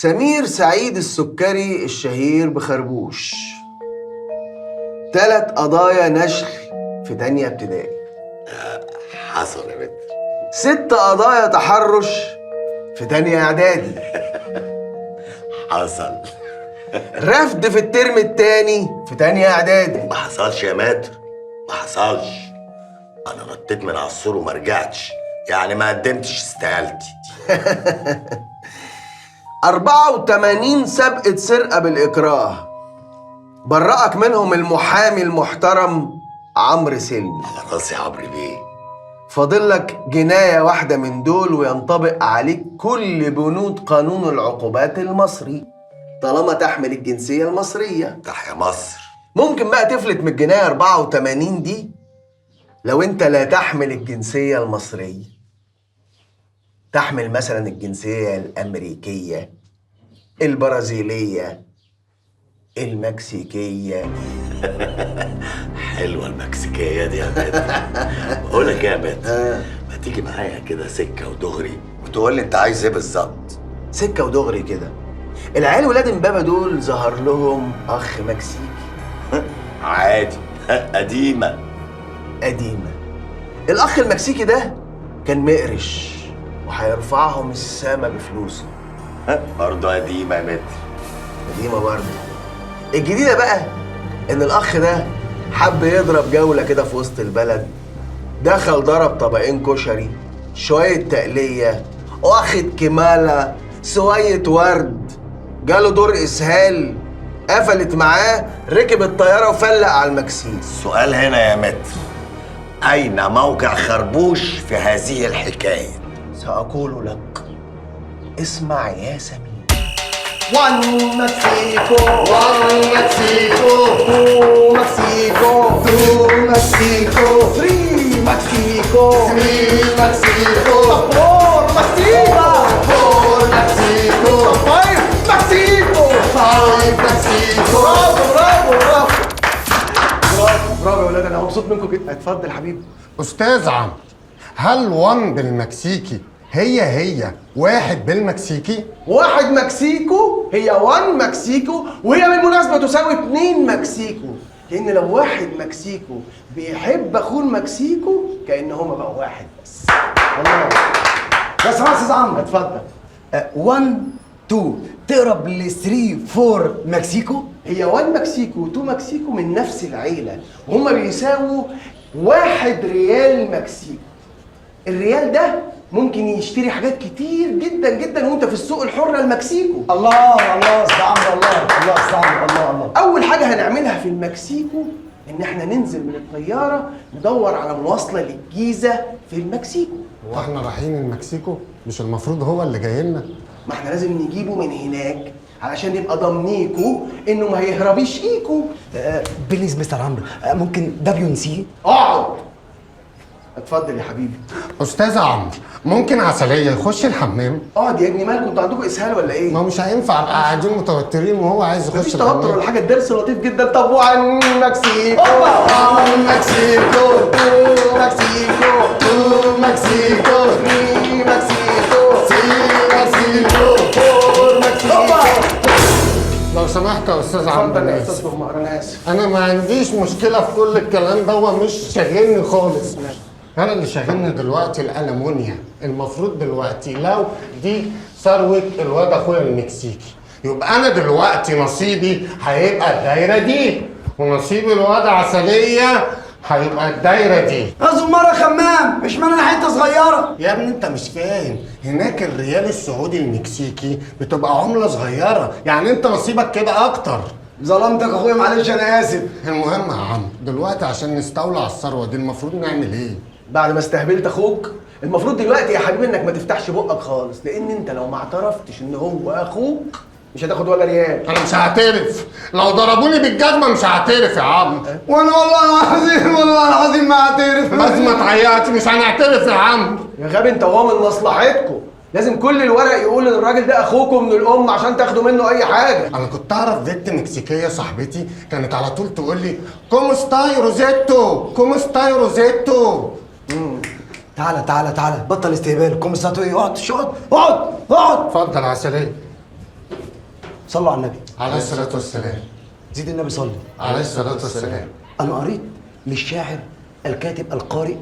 سمير سعيد السكري الشهير بخربوش 3 قضايا نشل في تانية ابتدائي. حصل يا بنت. 6 قضايا تحرش في تانية اعدادي. حصل. رفض في الترم التاني في تانية اعدادي. ما حصلش يا متر، ما حصلش. انا نطيت من على السور وما رجعتش، يعني ما قدمتش استقالتي. 84 سابقة سرقة بالإكراه برأك منهم المحامي المحترم عمرو سلمي. على راسي يا عمرو بيه. فاضل لك جناية واحدة من دول وينطبق عليك كل بنود قانون العقوبات المصري طالما تحمل الجنسية المصرية. تحيا مصر. ممكن بقى تفلت من الجناية 84 دي لو انت لا تحمل الجنسية المصرية، تحمل مثلا الجنسية الأمريكية، البرازيلية، المكسيكية. حلوة المكسيكية دي يا بنت. بقول لك ايه يا بنت، ما تيجي معايا كده سكة ودغري وتقول لي انت عايز ايه بالظبط؟ سكة ودغري كده. العيال ولاد امبابة دول ظهر لهم أخ مكسيكي. عادي. قديمة. الأخ المكسيكي ده كان مقرش وهيرفعهم السما بفلوسه. برضه قديمة يا متر. قديمة برضه. الجديدة بقى إن الأخ ده حب يضرب جولة كده في وسط البلد، دخل ضرب طبقين كشري، شوية تقلية، واخد كمالة، شوية ورد، جاله دور إسهال، قفلت معاه، ركب الطيارة وفلق على المكسيك. السؤال هنا يا متر، أين موقع خربوش في هذه الحكاية؟ سأقول لك، اسمع يا سمير. 1 Mexico, 1 Mexico, 2 Mexico, 2 Mexico, 3 Mexico, 3 Mexico, 4 Mexico, 4 Mexico, 5 Mexico, 5 Mexico. برافو يا ولاد، انا مبسوط منكم جدا. اتفضل حبيبي. أستاذ عمرو، هل 1 بالمكسيكي هي 1 بالمكسيكي؟ 1 مكسيكو هي 1 مكسيكو، وهي بالمناسبة تساوي 2 مكسيكو، لأن لو 1 مكسيكو بيحب أخوه المكسيكو كأن هما بقوا واحد بس. والله. بس خلاص يا استاذ عمرو. اتفضل. 1 2 تقرب ل 3 4 مكسيكو. هي 1 مكسيكو و2 مكسيكو من نفس العيلة، وهما بيساووا 1 ريال مكسيكو. الريال ده ممكن يشتري حاجات كتير جدا جدا وانت في السوق الحر المكسيكو. الله استاذ عمرو، الله استاذ عمرو، الله. اول حاجه هنعملها في المكسيكو ان احنا ننزل من الطياره ندور على مواصله للجيزه في المكسيكو. هو احنا رايحين المكسيكو؟ مش المفروض هو اللي جاي لنا؟ ما احنا لازم نجيبه من هناك علشان نبقى ضامنيكوا انه ما هيهربش ليكوا. بليز مستر عمرو، ممكن WC؟ اقعد. اتفضل يا حبيبي. أستاذ عمرو، ممكن عسلية يخش الحمام؟ اقعد يا ابني، مالكم انتوا عندكم اسهال ولا ايه؟ ما مش هينفع ابقى قاعدين متوترين وهو عايز يخش مفيش الحمام. توتر ولا حاجه، الدرس لطيف جدا. طب 1 مكسيكو، 1 مكسيكو، 2 مكسيكو، 2 مكسيكو، 3 مكسيكو، 3 مكسيكو، 4 مكسيكو. لو سمحت يا أستاذ عمرو، اتفضل يا أنا استاذ آسف. مهمر، انا اسف. أنا ما عنديش مشكلة في كل الكلام ده، هو مش شاغلني خالص. أنا اللي شاغلني دلوقتي الألمونيا. المفروض دلوقتي لو دي ثروة الواد أخويا المكسيكي، يبقى أنا دلوقتي نصيبي هيبقى الدايرة دي، ونصيب الواد عسلية هيبقى الدايرة دي. مرة خمام، مش معنى حتة صغيرة. يا ابني انت مش فاهم، هناك الريال السعودي المكسيكي بتبقى عملة صغيرة، يعني انت نصيبك كده اكتر. ظلمتك يا اخويا، معلش انا اسف. المهم يا عم، دلوقتي عشان نستولى على الثروة دي المفروض نعمل ايه؟ بعد ما استهبلت اخوك، المفروض دلوقتي يا حبيبي انك ما تفتحش بقك خالص، لان انت لو ما اعترفتش ان هو اخوك مش هتاخد ولا ريال. انا مش هعترف، لو ضربوني بالجزمة مش هعترف يا عم. وانا والله العظيم ما اعترف. بس ما تعيطش، مش هنعترف يا عم. يا غبي انت، وهو من مصلحتكم لازم كل الورق يقول ان الراجل ده اخوكم من الام عشان تاخدوا منه اي حاجه. انا كنت اعرف بنت مكسيكيه صاحبتي كانت على طول تقول لي كومو ستاي روزيتو، كومو ستاي روزيتو. تعالى بطل استهبال. كوم ساتو ايه؟ اقعد اتفضل اتفضل عسلية. صلوا على النبي. عليه الصلاة والسلام. زيد النبي صلي. عليه الصلاة والسلام. انا قريت للشاعر الكاتب القارئ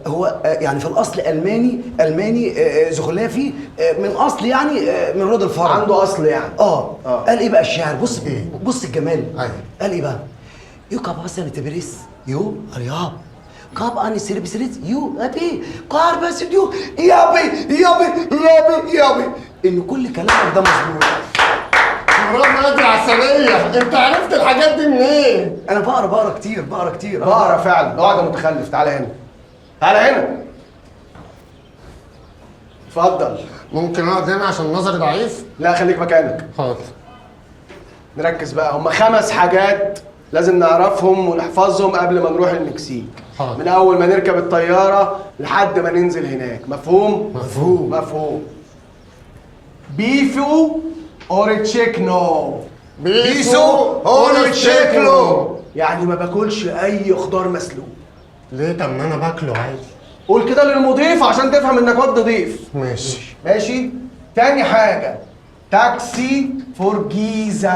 هو يعني في الاصل الماني زغلافي من اصل يعني من رود الفرج. عنده اصل يعني. قال ايه بقى الشاعر؟ بص بص الجمال. أيوة. قال ايه بقى؟ يو كاب اصلا تبريس يو ارياب كاب اني سيربسريت يو ابي كاربس يو يابي ان كل كلامك ده مظبوط. مرام هادي عسلية، انت عرفت الحاجات دي منين؟ انا بقرا كتير بقرا فعلا. اقعد يا متخلف، تعالى هنا. تعالى هنا. اتفضل. ممكن اقعد هنا عشان نظري ضعيف؟ لا خليك مكانك. حاضر. نركز بقى، هم 5 حاجات لازم نعرفهم ونحفظهم قبل ما نروح المكسيك. حاضر. من اول ما نركب الطياره لحد ما ننزل هناك. مفهوم؟ مفهوم. بيفو اور تشيكنو. بيسو اور تشيكلو. يعني ما باكلش اي خضار مسلوق. ليه؟ طب ما انا باكله عادي. قول كده للمضيف عشان تفهم انك واد ضيف. ماشي. ماشي. تاني حاجه تاكسي فور جيزه.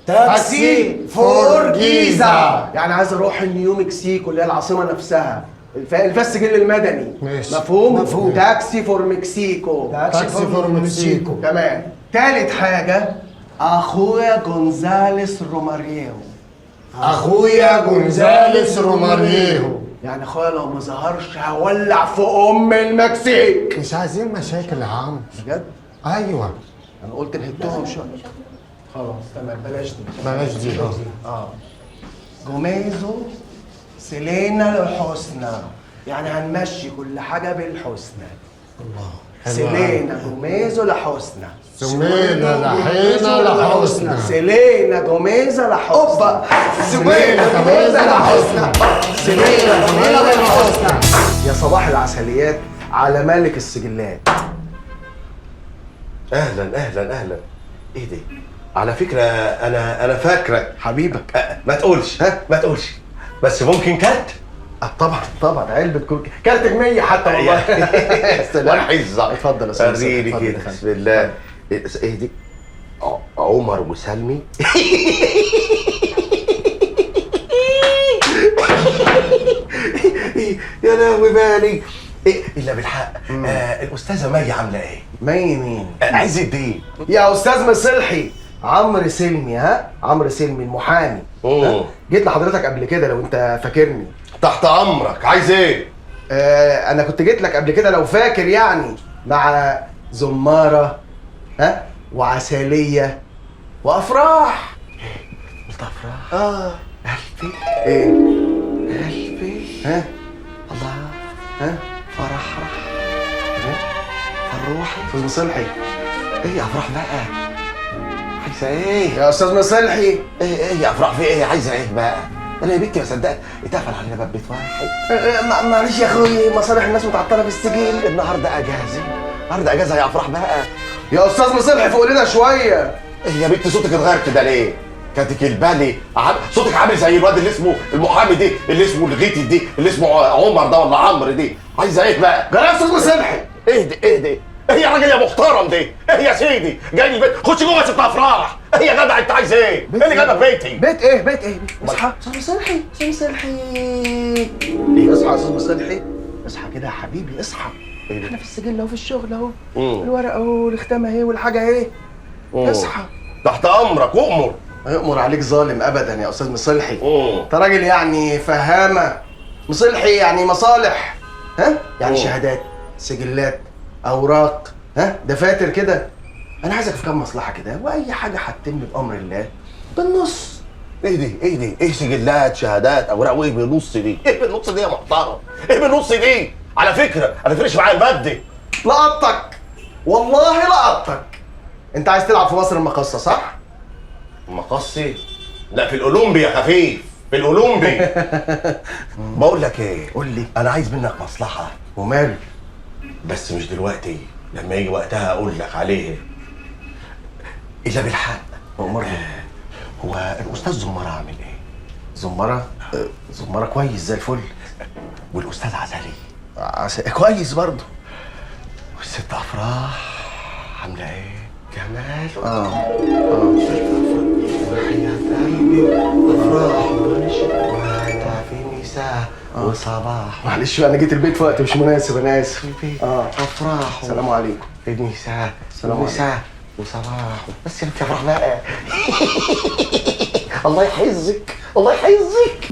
تاكسي فور جيزة. يعني عايز اروح النيو مكسيكو اللي هي العاصمه نفسها، السجل المدني. ماشي. مفهوم. تاكسي فور مكسيكو. تاكسي فور مكسيكو. تمام. تالت حاجه اخويا جونزاليس روماريو. اخويا جونزاليس روماريو. يعني اخويا لو ما ظهرش هولع في المكسيك. مش عايزين مشاكل يا عم. بجد؟ ايوه. انا قلت نهدهم شويه. خلاص تمام، بلاش دي. بلاش دي. جوميزو سيلينا الحسنى. يعني هنمشي كل حاجه بالحسنى. الله. سيلينا جوميزو لحسنى. سمينا لحينا لحسنى. سيلينا جوميزا لحسنى. اوبا سمينا جوميزا لحسنى. سيلينا جوميزا لحسنى. يا صباح العسليات على مالك السجلات. اهلا. ايه دي؟ على فكره انا فاكرك حبيبك. ما تقولش ما تقولش، بس ممكن كارت. طبعا علبه كارتك 100 حتى والله. والحزه. اتفضل يا استاذ. وريني كده. بسم الله. ايه دي؟ عمر وسلمي. يا لهوي بالي. الا بالحق الاستاذه مي عامله ايه؟ مي مين؟ عز الدين. يا استاذ مصلحي. عمرو سلمي. عمرو سلمي المحامي. جيت لحضرتك قبل كده لو انت فاكرني. تحت امرك، عايز ايه؟ انا كنت جيت لك قبل كده لو فاكر يعني، مع زماره وعسليه وافراح. قلت افراح. قلبي. ايه؟ قلبي. الله. فرح. فروحي. استاذ مصلحي. ايه يا افراح بقى؟ عايزه ايه؟ يا استاذ مصلحي. ايه يا افراح، في ايه؟ عايزه ايه بقى؟ انا يا بنتي ما صدقت اتقفل علينا باب بيت واحد. معلش يا اخوي، مصالح الناس متعطله في السجل. النهارده اجازه يا افراح بقى. يا استاذ مصلحي فوق لنا شويه. ايه يا بنتي صوتك اتغير كده ليه؟ كاتك البالي صوتك عامل زي الواد اللي اسمه المحامي دي، اللي اسمه الغيتي دي، اللي اسمه عمر ده ولا عمرو دي. عايزه ايه بقى؟ جرى يا استاذ مصلحي. ايه دي؟ ايه يا راجل يا محترم دي؟ ايه يا سيدي؟ جاي البيت، خش جوه يا ست افراح. ايه يا جدع انت عايز ايه؟ ايه اللي جابك بيتي؟ بيت ايه؟ اصحى استاذ مصلحي. اصحى يا استاذ مصلحي. اصحى كده يا حبيبي، اصحى. احنا في السجل اهو، في الشغل اهو. الورقه اهو والختام اهي والحاجه اهي. اصحى. تحت امرك، اؤمر. هيؤمر عليك ظالم ابدا يا استاذ مصلحي. انت راجل يعني فهامه. مصلحي يعني مصالح. يعني شهادات، سجلات، اوراق، دفاتر كده. انا عايزك في كام مصلحه كده، واي حاجه هتتم بامر الله بالنص. ايه دي؟ ايه سجلات، شهادات، اوراق، وايه بالنص دي؟ ايه بالنص دي يا محترم؟ ايه بالنص دي؟ على فكره انا فرقش معايا المادي. لقطتك والله لقطتك. انت عايز تلعب في مصر المقاصه صح؟ مقصي؟ لا، في الاولمبي يا خفيف، في الاولمبي. بقول لك ايه؟ قول لي. انا عايز منك مصلحه. وماله؟ بس مش دلوقتي، لما يجي وقتها اقول لك عليه. الا بالحق أمرني. هو الاستاذ زماره عامل ايه؟ زماره كويس زي الفل. والاستاذ عسلي كويس برضه. والست افراح عامله ايه؟ ماله اه وحياة قلبي افراح وهذا في مساء وصباح معلش بقى انا جيت البيت في وقت مش مناسب، انا اسف. افراح السلام عليكم. في مساء سلام ومساء وصباح بس يا افراح بقى الله يحفظك الله يحفظك.